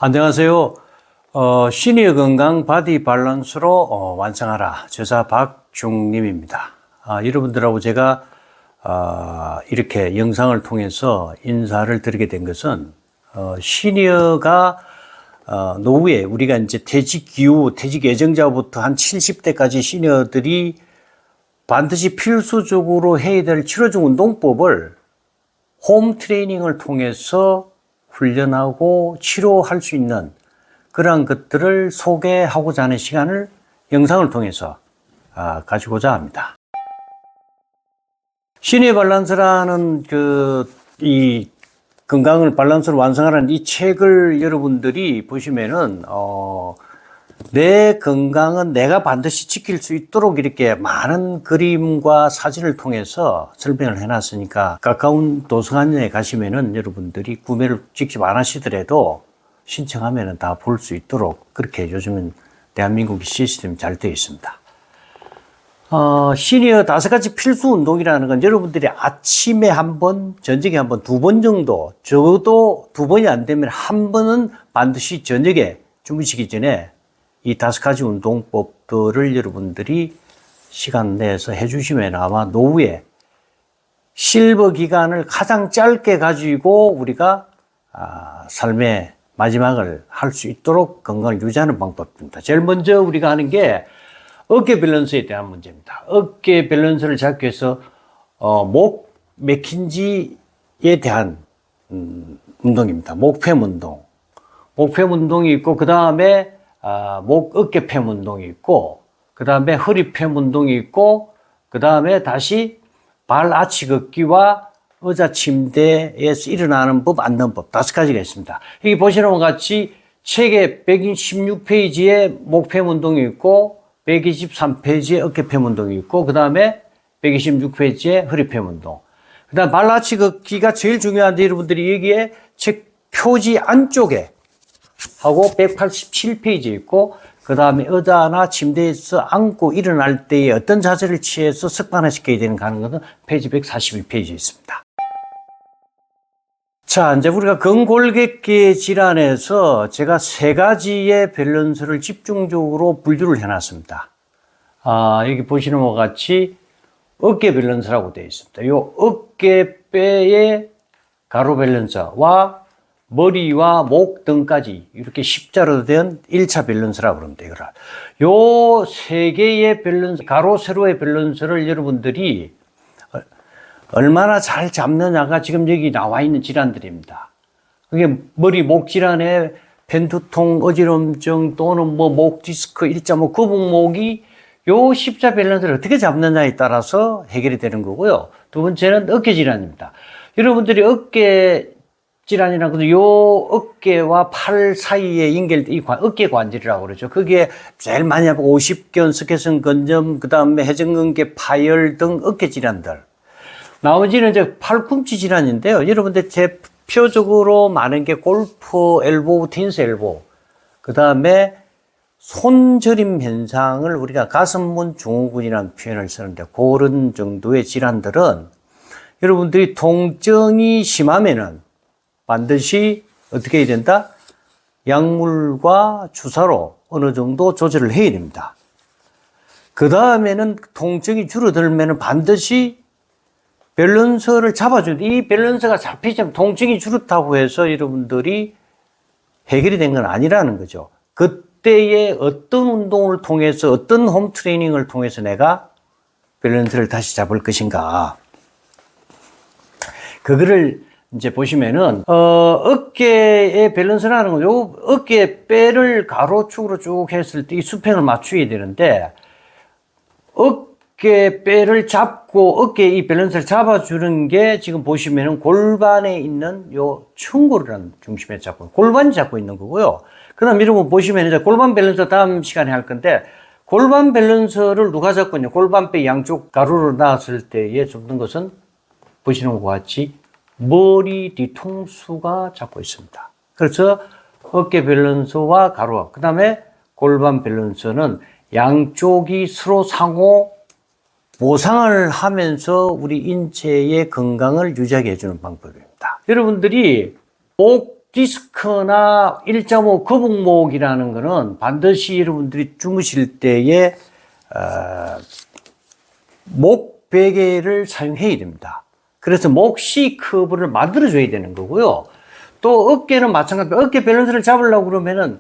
안녕하세요. 시니어 건강 바디 밸런스로 완성하라. 저자 박중림입니다. 여러분들하고 제가 이렇게 영상을 통해서 인사를 드리게 된 것은 시니어가 노후에 우리가 이제 퇴직 기후, 퇴직 예정자부터 한 70대까지 시니어들이 반드시 필수적으로 해야 될 치료적 운동법을 홈 트레이닝을 통해서 훈련하고 치료할 수 있는 그러한 것들을 소개하고자 하는 시간을 영상을 통해서 가지고자 합니다. 시니어 밸런스라는 이 건강을 밸런스로 완성하라는 이 책을 여러분들이 보시면은 내 건강은 내가 반드시 지킬 수 있도록 이렇게 많은 그림과 사진을 통해서 설명을 해놨으니까 가까운 도서관에 가시면은 여러분들이 구매를 직접 안 하시더라도 신청하면은 다 볼 수 있도록 그렇게 요즘은 대한민국의 시스템이 잘 되어 있습니다. 시니어 5가지 필수 운동이라는 건 여러분들이 아침에 한 번, 저녁에 한 번, 2번 정도, 적어도 2번이 안 되면 한 번은 반드시 저녁에 주무시기 전에 이 5가지 운동법들을 여러분들이 시간 내서 해주시면 아마 노후에 실버 기간을 가장 짧게 가지고 우리가 삶의 마지막을 할 수 있도록 건강을 유지하는 방법입니다. 제일 먼저 우리가 하는 게 어깨 밸런스에 대한 문제입니다. 어깨 밸런스를 잡기 위해서 목 맥힌지에 대한 운동입니다. 목팸 운동. 목팸 운동이 있고 그 다음에 목 어깨팸 운동이 있고 그 다음에 허리팸 운동이 있고 그 다음에 다시 발 아치 걷기와 의자 침대에서 일어나는 법, 앉는 법 5가지가 있습니다. 여기 보시는 것 같이 책의 116페이지에 목팸 운동이 있고 123페이지에 어깨팸 운동이 있고 그 다음에 126페이지에 허리팸 운동. 그 다음 발 아치 걷기가 제일 중요한데 여러분들이 여기에 책 표지 안쪽에 하고 187페이지에 있고 그 다음에 의자나 침대에서 앉고 일어날 때에 어떤 자세를 취해서 습관화시켜야 되는가 하는 것은 페이지 142페이지에 있습니다. 자, 이제 우리가 근골격계 질환에서 제가 3가지의 밸런스를 집중적으로 분류를 해놨습니다. 여기 보시는 것 같이 어깨 밸런스라고 되어 있습니다. 이 어깨뼈의 가로 밸런스와 머리와 목 등까지 이렇게 십자로 된 1차 밸런스라고 그럽니다. 요 3개의 밸런스, 가로, 세로의 밸런스를 여러분들이 얼마나 잘 잡느냐가 지금 여기 나와 있는 질환들입니다. 그게 머리, 목 질환에 펜두통, 어지럼증 또는 목 디스크, 거북목이 요 십자 밸런스를 어떻게 잡느냐에 따라서 해결이 되는 거고요. 두 번째는 어깨 질환입니다. 여러분들이 어깨 질환이라는 것은 요 어깨와 팔 사이에 연결된 어깨 관절이라고 그러죠. 거기에 제일 많이 하고 오십견, 스케선 근점, 그 다음에 해전근개 파열 등 어깨 질환들. 나머지는 이제 팔꿈치 질환인데요. 여러분들 대표적으로 많은 게 골프 엘보우, 테니스 엘보우. 그 다음에 손저림 현상을 우리가 가슴문 증후군이라는 표현을 쓰는데 그런 정도의 질환들은 여러분들이 통증이 심하면은 반드시 어떻게 해야 된다? 약물과 주사로 어느 정도 조절을 해야 됩니다. 그 다음에는 통증이 줄어들면 반드시 밸런스를 잡아주는데 이 밸런스가 잡히자면 통증이 줄었다고 해서 여러분들이 해결이 된 건 아니라는 거죠. 그때의 어떤 운동을 통해서 어떤 홈 트레이닝을 통해서 내가 밸런스를 다시 잡을 것인가. 그거를 이제 보시면은 어깨의 밸런스라는 건 요 어깨 뼈를 가로축으로 쭉 했을 때 이 수평을 맞춰야 되는데 어깨 뼈를 잡고 어깨 이 밸런스를 잡아주는 게 지금 보시면은 골반에 있는 요 충골이라는 중심에 잡고 골반이 잡고 있는 거고요. 그다음 이런 거 보시면 이제 골반 밸런스 다음 시간에 할 건데 골반 밸런스를 누가 잡고 있냐? 골반뼈 양쪽 가로로 나왔을 때에 잡는 것은 보시는 것과 같이 머리 뒤통수가 잡고 있습니다. 그래서 어깨 밸런스와 가로, 그 다음에 골반 밸런스는 양쪽이 서로 상호 보상을 하면서 우리 인체의 건강을 유지하게 해주는 방법입니다. 여러분들이 목 디스크나 1.5 거북목이라는 거는 반드시 여러분들이 주무실 때에 목 베개를 사용해야 됩니다. 그래서 목 C 커브를 만들어줘야 되는 거고요. 또 어깨는 마찬가지로 어깨 밸런스를 잡으려고 그러면은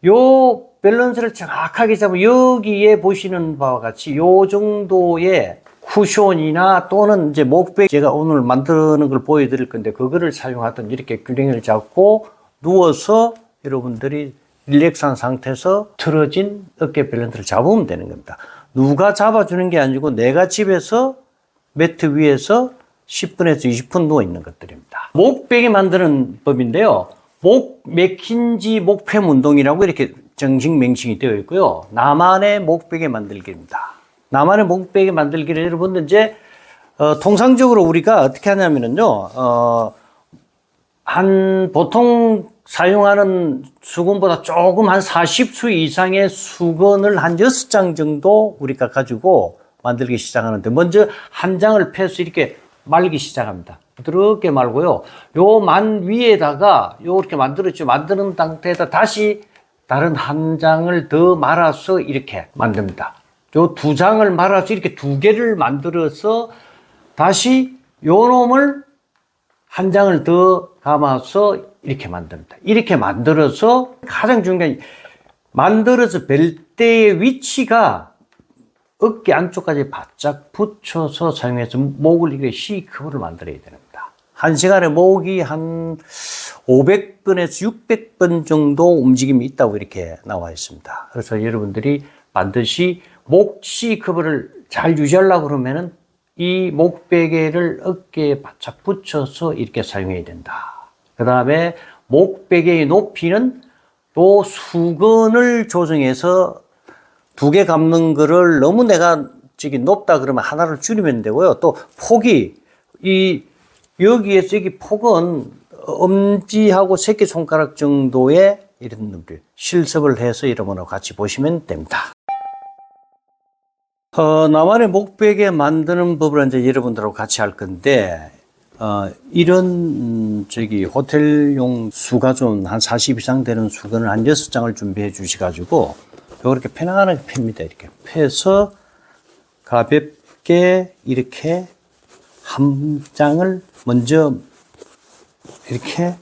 요 밸런스를 정확하게 잡으면 여기에 보시는 바와 같이 요 정도의 쿠션이나 또는 이제 목베개 제가 오늘 만드는 걸 보여드릴 건데 그거를 사용하던 이렇게 균형을 잡고 누워서 여러분들이 릴렉스한 상태에서 틀어진 어깨 밸런스를 잡으면 되는 겁니다. 누가 잡아주는 게 아니고 내가 집에서 매트 위에서 10분에서 20분 누워 있는 것들입니다. 목베개 만드는 법인데요. 맥힌지 목팸 운동이라고 이렇게 정식 명칭이 되어 있고요. 나만의 목베개 만들기입니다. 나만의 목베개 만들기를 여러분들 이제 통상적으로 우리가 어떻게 하냐면은요. 한 보통 사용하는 수건보다 조금 한 40수 이상의 수건을 한 6장 정도 우리가 가지고 만들기 시작하는데 먼저 한 장을 펴서 이렇게 말기 시작합니다. 부드럽게 말고요. 요 만 위에다가 요렇게 만들었죠. 만드는 상태에다 다시 다른 한 장을 더 말아서 이렇게 만듭니다. 요 두 장을 말아서 이렇게 두 개를 만들어서 다시 요 놈을 한 장을 더 감아서 이렇게 만듭니다. 이렇게 만들어서 가장 중요한 게 만들어서 벨 때의 위치가 어깨 안쪽까지 바짝 붙여서 사용해서 목을 이렇게 C커브를 만들어야 됩니다. 한 시간에 목이 한 500번에서 600번 정도 움직임이 있다고 이렇게 나와 있습니다. 그래서 여러분들이 반드시 목 C커브를 잘 유지하려고 그러면은 이 목베개를 어깨에 바짝 붙여서 이렇게 사용해야 된다. 그 다음에 목베개의 높이는 또 수건을 조정해서 두 개 감는 거를 너무 내가 저기 높다 그러면 하나를 줄이면 되고요. 또 폭이 여기에서 여기 폭은 엄지하고 새끼손가락 정도의 이런 놈들 실습을 해서 이러므로 같이 보시면 됩니다. 나만의 목베개 만드는 법을 이제 여러분들하고 같이 할 건데, 이런, 호텔용 수가존 한 40 이상 되는 수건을 한 6장을 준비해 주셔가지고, 요렇게 편안하게 펴니다. 이렇게 펴서 가볍게 이렇게 한 장을 먼저 이렇게,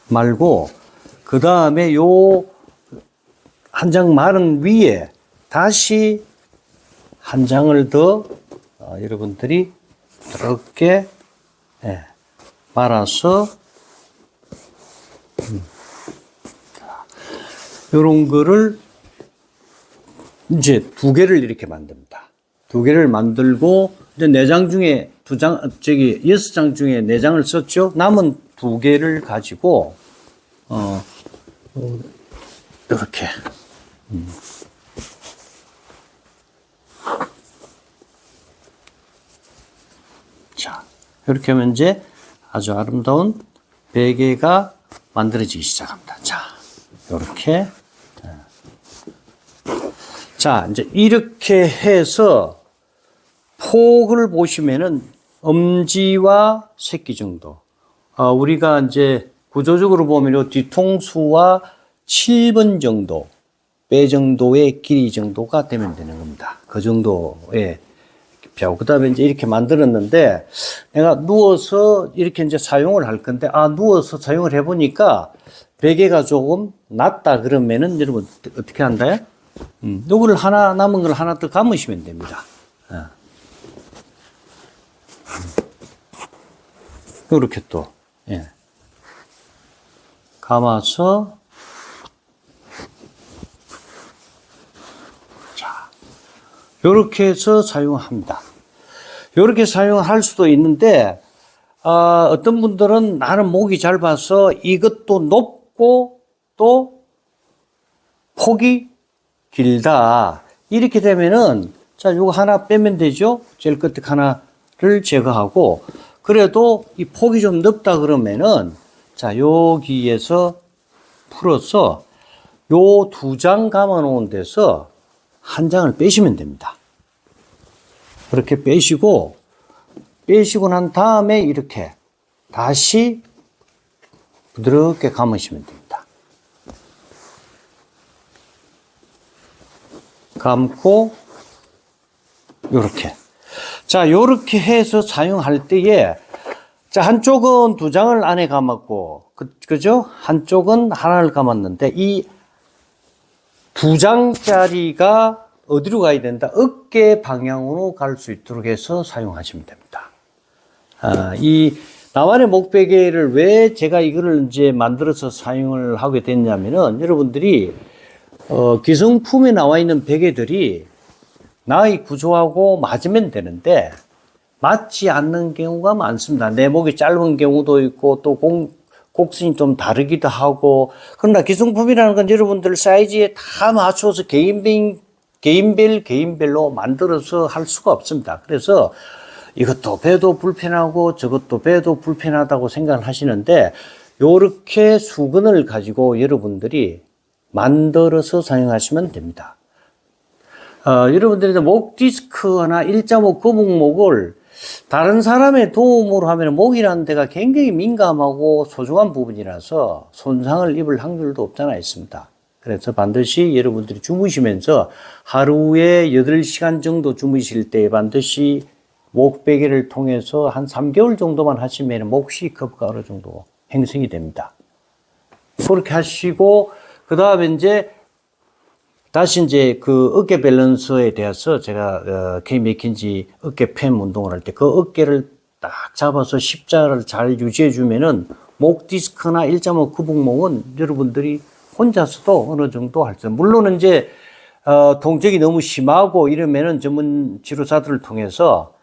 말고, 그 다음에 요, 한 장 마른 위에 다시 한 장을 더 여러분들이 이렇게 말아서 이런 거를 이제 두 개를 이렇게 만듭니다. 두 개를 만들고 이제 네 장 중에 여섯 장 중에 네 장을 썼죠. 남은 두 개를 가지고 이렇게 자, 이렇게 하면 이제 아주 아름다운 베개가 만들어지기 시작합니다. 자, 이렇게. 자, 이제 이렇게 해서 폭을 보시면은 엄지와 새끼 정도. 우리가 이제 구조적으로 보면 요 뒤통수와 7번 정도, 배 정도의 길이 정도가 되면 되는 겁니다. 그 정도의 뼈. 그 다음에 이제 이렇게 만들었는데, 내가 누워서 이렇게 이제 사용을 할 건데, 누워서 사용을 해보니까 베개가 조금 낮다 그러면은 여러분 어떻게 한다요? 요거를 남은 걸 하나 더 감으시면 됩니다. 요렇게 또, 감아서, 요렇게 해서 사용합니다. 요렇게 사용할 수도 있는데, 어떤 분들은 나는 목이 짧아서 이것도 높고 또 폭이 길다. 이렇게 되면은, 자, 요거 하나 빼면 되죠? 제일 끝에 하나를 제거하고, 그래도 이 폭이 좀 넓다 그러면은, 자, 여기에서 풀어서 요 두 장 감아 놓은 데서 한 장을 빼시면 됩니다. 그렇게 빼시고 난 다음에 이렇게 다시 부드럽게 감으시면 됩니다. 감고 요렇게. 자, 요렇게 해서 사용할 때에 자, 한쪽은 2장을 안에 감았고 그죠? 한쪽은 하나를 감았는데 이 2장짜리가 어디로 가야 된다? 어깨 방향으로 갈 수 있도록 해서 사용하시면 됩니다. 이 나만의 목베개를 왜 제가 이거를 이제 만들어서 사용을 하게 됐냐면은 여러분들이 기성품에 나와 있는 베개들이 나의 구조하고 맞으면 되는데 맞지 않는 경우가 많습니다. 내 목이 짧은 경우도 있고 또 곡선이 좀 다르기도 하고 그러나 기성품이라는 건 여러분들 사이즈에 다 맞춰서 개인별로 만들어서 할 수가 없습니다. 그래서 이것도 배도 불편하고 저것도 배도 불편하다고 생각을 하시는데 요렇게 수건을 가지고 여러분들이 만들어서 사용하시면 됩니다. 여러분들이 목 디스크나 1.5 거북목을 다른 사람의 도움으로 하면 목이라는 데가 굉장히 민감하고 소중한 부분이라서 손상을 입을 확률도 없잖아 있습니다. 그래서 반드시 여러분들이 주무시면서 하루에 8시간 정도 주무실 때 반드시 목베개를 통해서 한 3개월 정도만 하시면 목시커브가 어느 정도 형성이 됩니다. 그렇게 하시고 그 다음에 이제 다시 이제 그 어깨 밸런스에 대해서 제가 K 맥킨지 어깨 팸 운동을 할 때 그 어깨를 딱 잡아서 십자를 잘 유지해 주면은 목 디스크나 1.5 거북목은 여러분들이 혼자서도 어느 정도 할 수 있어요. 물론 이제 통증이 너무 심하고 이러면은 전문 치료사들을 통해서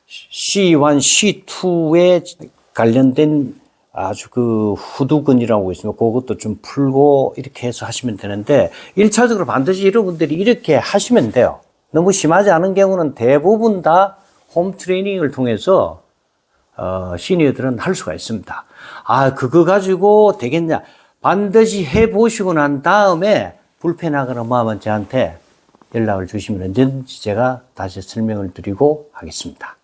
C1, C2에 관련된 아주 그 후두근이라고 있으면 그것도 좀 풀고 이렇게 해서 하시면 되는데 1차적으로 반드시 여러분들이 이렇게 하시면 돼요. 너무 심하지 않은 경우는 대부분 다 홈 트레이닝을 통해서 시니어들은 할 수가 있습니다. 그거 가지고 되겠냐? 반드시 해보시고 난 다음에 불편하거나 뭐 하면 저한테 연락을 주시면 언제든지 제가 다시 설명을 드리고 하겠습니다.